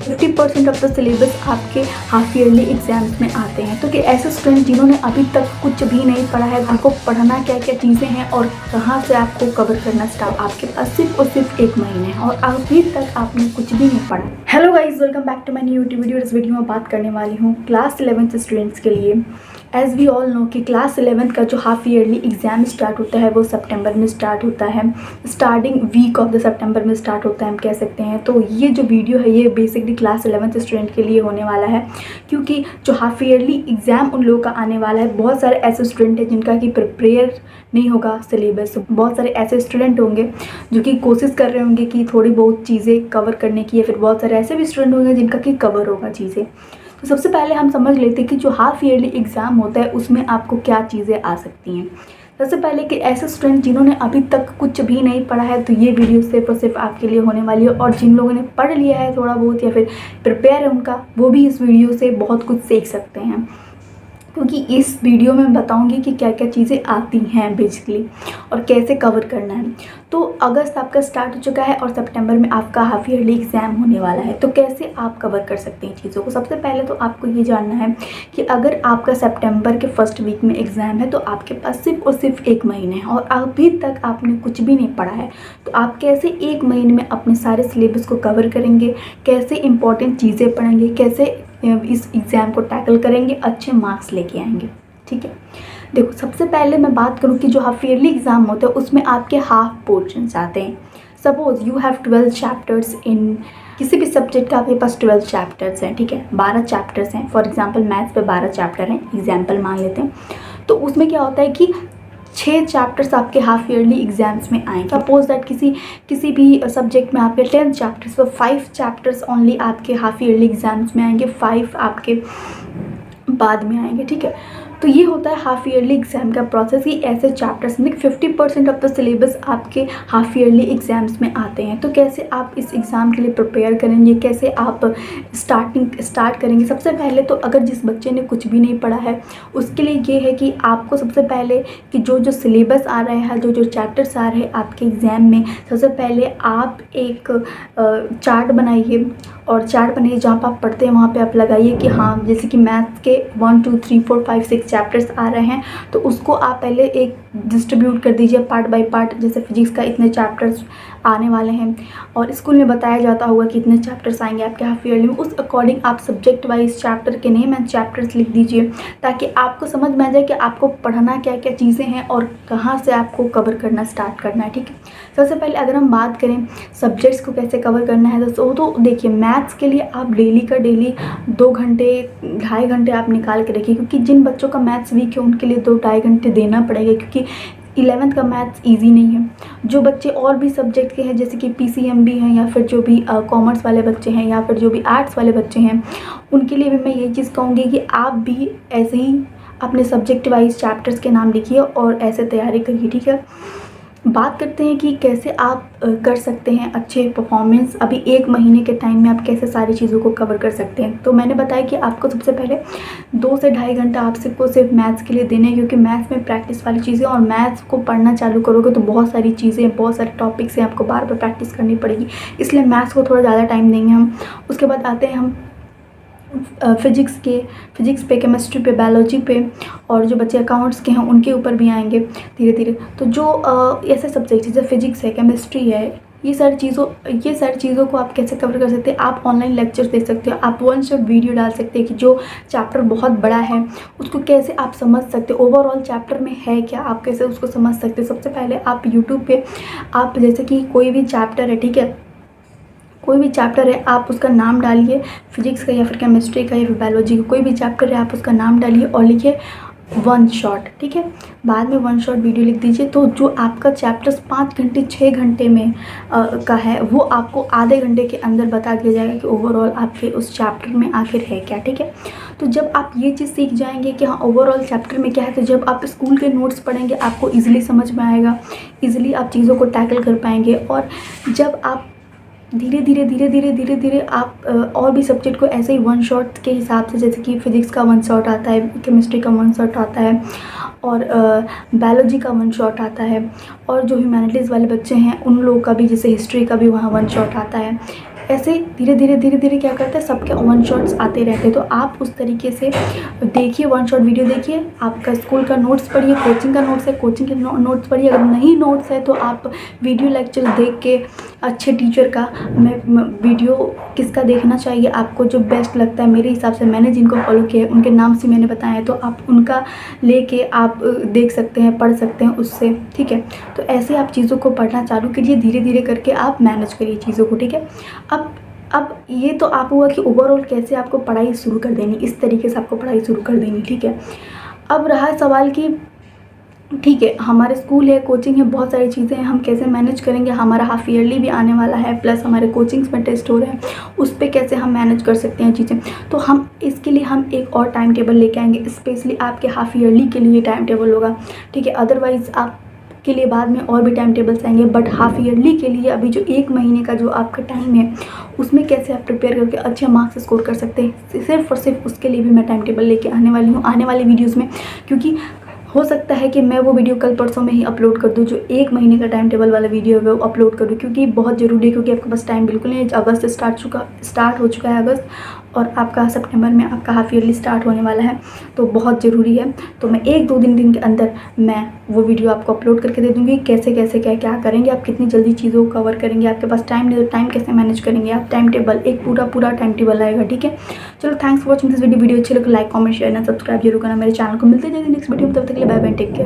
50% of the syllabus आपके half yearly exams में आते हैं। तो कि ऐसे स्टूडेंट जिन्होंने अभी तक कुछ भी नहीं पढ़ा है, आपको पढ़ना क्या क्या चीज़ें हैं और कहाँ से आपको कवर करना स्टार्ट, आपके पास सिर्फ और सिर्फ 1 महीने है और अभी तक आपने कुछ भी नहीं पढ़ा। Hello guys, welcome back to my new YouTube video. इस वीडियो में बात करने वाली हूँ क्लास 11th स्टूडेंट्स के लिए। एज़ वी ऑल नो कि क्लास 11th का जो हाफ ईयरली एग्ज़ाम स्टार्ट होता है वो सितंबर में स्टार्ट होता है, starting week of the September में स्टार्ट होता है हम कह सकते हैं। तो ये जो वीडियो है ये बेसिकली क्लास 11th स्टूडेंट के लिए होने वाला है, क्योंकि जो हाफ ईयरली एग्ज़ाम उन लोगों का आने वाला है, बहुत सारे ऐसे स्टूडेंट हैं जिनका कि प्रिपेयर नहीं होगा सिलेबस। बहुत सारे ऐसे स्टूडेंट होंगे जो कि कोशिश कर रहे होंगे कि थोड़ी बहुत चीज़ें कवर करने की, या फिर बहुत सारे ऐसे भी स्टूडेंट होंगे जिनका कि कवर होगा चीज़ें। तो सबसे पहले हम समझ लेते हैं कि जो हाफ ईयरली एग्ज़ाम होता है उसमें आपको क्या चीज़ें आ सकती हैं। सबसे पहले कि ऐसे स्टूडेंट जिन्होंने अभी तक कुछ भी नहीं पढ़ा है, तो ये वीडियो सिर्फ और सिर्फ आपके लिए होने वाली है। और जिन लोगों ने पढ़ लिया है थोड़ा बहुत या फिर प्रिपेयर है उनका, वो भी इस वीडियो से बहुत कुछ सीख सकते हैं, क्योंकि इस वीडियो में बताऊंगी कि क्या क्या चीज़ें आती हैं बेसिकली और कैसे कवर करना है। तो अगस्त आपका स्टार्ट हो चुका है और सितंबर में आपका हाफ ईयरली एग्ज़ाम होने वाला है। तो कैसे आप कवर कर सकते हैं चीज़ों को। सबसे पहले तो आपको ये जानना है कि अगर आपका सितंबर के फर्स्ट वीक में एग्ज़ाम है तो आपके पास सिर्फ और सिर्फ 1 महीने है और अभी तक आपने कुछ भी नहीं पढ़ा है। तो आप कैसे 1 महीने में अपने सारे सिलेबस को कवर करेंगे, कैसे इंपॉर्टेंट चीज़ें पढ़ेंगे, कैसे इस एग्ज़ाम को टैकल करेंगे, अच्छे मार्क्स लेके आएंगे। ठीक है, देखो सबसे पहले मैं बात करूँ कि जो हाफ ईयरली एग्ज़ाम होता है उसमें आपके हाफ पोर्शंस आते हैं। Suppose you have 12 chapters in किसी भी सब्जेक्ट का, आपके पास 12 चैप्टर्स हैं। ठीक है, 12 चैप्टर्स हैं। फॉर एग्जांपल मैथ्स पे 12 चैप्टर हैं, एग्जांपल मान लेते हैं। तो उसमें क्या होता है कि 6 चैप्टर्स आपके हाफ ईयरली एग्ज़ाम्स में आएंगे। सपोज दैट किसी भी सब्जेक्ट में आपके 10 चैप्टर्स, तो 5 चैप्टर्स ओनली आपके हाफ ईयरली एग्ज़ाम्स में आएंगे, 5 आपके बाद में आएंगे। ठीक है, तो ये होता है हाफ ईयरली एग्ज़ाम का प्रोसेस। ये ऐसे चैप्टर्स में 50% ऑफ द सिलेबस आपके हाफ ईयरली एग्ज़ाम्स में आते हैं। तो कैसे आप इस एग्ज़ाम के लिए प्रिपेयर करेंगे, कैसे आप स्टार्ट करेंगे। सबसे पहले तो अगर जिस बच्चे ने कुछ भी नहीं पढ़ा है उसके लिए ये है कि आपको सबसे पहले कि जो सिलेबस आ रहा है, जो चैप्टर्स आ रहे हैं आपके एग्ज़ाम में, सबसे पहले आप एक चार्ट बनाइए और चार्ट बनाइए जहाँ पर आप पढ़ते हैं वहाँ पे आप लगाइए कि हाँ, जैसे कि मैथ्स के 1 2 3 4 5 6 चैप्टर्स आ रहे हैं तो उसको आप पहले एक डिस्ट्रीब्यूट कर दीजिए पार्ट बाय पार्ट। जैसे फिजिक्स का इतने चैप्टर्स आने वाले हैं और स्कूल में बताया जाता होगा कि इतने चैप्टर्स आएंगे आपके हाफ ईयरली में, उस अकॉर्डिंग आप सब्जेक्ट वाइज चैप्टर के नेम एंड चैप्टर्स लिख दीजिए, ताकि आपको समझ में आ जाए कि आपको पढ़ना क्या क्या चीज़ें हैं और कहाँ से आपको कवर करना स्टार्ट करना है। ठीक है, सबसे पहले अगर हम बात करें सब्जेक्ट्स को कैसे कवर करना है तो देखिए मैथ्स के लिए आप डेली का डेली 2 घंटे 2.5 घंटे आप निकाल के रखिए, क्योंकि जिन बच्चों का मैथ्स वीक है उनके लिए 2-2.5 घंटे देना पड़ेगा, क्योंकि 11th का मैथ्स इजी नहीं है। जो बच्चे और भी सब्जेक्ट के हैं जैसे कि PCMB हैं या फिर जो भी कॉमर्स वाले बच्चे हैं या फिर जो भी आर्ट्स वाले बच्चे हैं, उनके लिए भी मैं ये चीज़ कहूँगी कि आप भी ऐसे ही अपने सब्जेक्ट वाइज चैप्टर्स के नाम लिखिए और ऐसे तैयारी करिए। ठीक है, बात करते हैं कि कैसे आप कर सकते हैं अच्छे परफॉर्मेंस। अभी 1 महीने के टाइम में आप कैसे सारी चीज़ों को कवर कर सकते हैं। तो मैंने बताया कि आपको सबसे पहले 2 से 2.5 घंटा आप सिर्फ मैथ्स के लिए देने हैं, क्योंकि मैथ्स में प्रैक्टिस वाली चीज़ें, और मैथ्स को पढ़ना चालू करोगे तो बहुत सारी चीज़ें, बहुत सारे टॉपिक्स हैं, आपको बार बार प्रैक्टिस करनी पड़ेगी, इसलिए मैथ्स को थोड़ा ज़्यादा टाइम देंगे हम। उसके बाद आते हैं हम फिजिक्स पे, केमिस्ट्री पे, बायोलॉजी पे, और जो बच्चे अकाउंट्स के हैं उनके ऊपर भी आएंगे धीरे धीरे। तो जो ऐसे सब्जेक्ट जैसे फिजिक्स है, केमिस्ट्री है, ये सारी चीज़ों को आप कैसे कवर कर सकते हैं। आप ऑनलाइन लेक्चर्स दे सकते हो, आप 1 शॉट वीडियो डाल सकते हैं कि जो चैप्टर बहुत बड़ा है उसको कैसे आप समझ सकते हो, ओवरऑल चैप्टर में है क्या, आप कैसे उसको समझ सकते हो। सबसे पहले आप यूट्यूब पे आप जैसे कि कोई भी चैप्टर है, ठीक है, कोई भी चैप्टर है आप उसका नाम डालिए, फिजिक्स का या फिर केमिस्ट्री का या फिर बायोलॉजी का कोई भी चैप्टर है आप उसका नाम डालिए और लिखिए 1 शॉट। ठीक है, बाद में 1 शॉट वीडियो लिख दीजिए। तो जो आपका चैप्टर्स 5 घंटे 6 घंटे में का है वो आपको आधे घंटे के अंदर बता दिया जाएगा कि ओवरऑल आपके उस चैप्टर में आखिर है क्या। ठीक है, तो जब आप ये चीज़ सीख जाएंगे कि हाँ ओवरऑल चैप्टर में क्या है, तो जब आप स्कूल के नोट्स पढ़ेंगे आपको ईजिली समझ में आएगा, ईजिली आप चीज़ों को टैकल कर पाएंगे। और जब आप धीरे धीरे आप और भी सब्जेक्ट को ऐसे ही 1 शॉट के हिसाब से, जैसे कि फिजिक्स का 1 शॉट आता है, केमिस्ट्री का 1 शॉट आता है और बायोलॉजी का 1 शॉट आता है, और जो ह्यूमैनिटीज़ वाले बच्चे हैं उन लोगों का भी, जैसे हिस्ट्री का भी वहाँ 1 शॉट आता है। ऐसे धीरे धीरे क्या करते हैं, सबके वन शॉट्स आते रहते हैं। तो आप उस तरीके से देखिए, वन शॉट वीडियो देखिए, आपका स्कूल का नोट्स पढ़िए, कोचिंग का नोट्स है कोचिंग के नोट्स पढ़िए, अगर नहीं नोट्स है तो आप वीडियो लेक्चर देख के अच्छे टीचर का वीडियो किसका देखना चाहिए आपको, जो बेस्ट लगता है मेरे हिसाब से, मैंने जिनको फॉलो किया है उनके नाम से मैंने बताया है, तो आप उनका लेके आप देख सकते हैं, पढ़ सकते हैं उससे, ठीक है। तो ऐसे आप चीज़ों को पढ़ना चालू कीजिए, धीरे धीरे करके आप मैनेज करिए चीज़ों को, ठीक है। अब ये तो आप हुआ कि ओवरऑल कैसे आपको पढ़ाई शुरू कर देनी, इस तरीके से आपको पढ़ाई शुरू कर देनी, ठीक है। अब रहा सवाल कि ठीक है, हमारे स्कूल है, कोचिंग है, बहुत सारी चीज़ें हैं, हम कैसे मैनेज करेंगे, हमारा हाफ ईयरली भी आने वाला है, प्लस हमारे कोचिंग्स में टेस्ट हो रहे हैं, उस पर कैसे हम मैनेज कर सकते हैं चीज़ें। तो हम इसके लिए हम एक और टाइम टेबल लेके आएंगे, स्पेशली आपके हाफ ईयरली के लिए टाइम टेबल होगा, ठीक है। अदरवाइज़ आप के लिए बाद में और भी टाइम टेबल्स आएंगे, बट हाफ ईयरली के लिए अभी जो 1 महीने का जो आपका टाइम है, उसमें कैसे आप प्रिपेयर करके अच्छे मार्क्स स्कोर कर सकते हैं, सिर्फ और सिर्फ उसके लिए भी मैं टाइम टेबल लेके आने वाली हूँ आने वाले वीडियोज़ में। क्योंकि हो सकता है कि मैं वो वीडियो कल परसों में ही अपलोड कर दूँ, जो 1 महीने का टाइम टेबल वाला वीडियो है वो अपलोड कर दूँ, क्योंकि बहुत ज़रूरी है, क्योंकि आपके पास टाइम बिल्कुल नहीं है। अगस्त स्टार्ट हो चुका है अगस्त, और आपका सितंबर में आपका हाफ ईयरली स्टार्ट होने वाला है, तो बहुत ज़रूरी है। तो मैं 1-2 दिन के अंदर मैं वो वीडियो आपको अपलोड करके दे दूँगी, कैसे कैसे क्या क्या करेंगे आप, कितनी जल्दी चीज़ों को कवर करेंगे, आपके पास टाइम नहीं तो टाइम कैसे मैनेज करेंगे आप, टाइम टेबल एक पूरा टाइम टेबल आएगा, ठीक है। चलो, thanks for watching this video अच्छी लगे like comment share and subscribe जरूर करना मेरे चैनल को। मिलते हैं नेक्स्ट वीडियो में, तब तक के लिए बाय बाय, टेक केयर।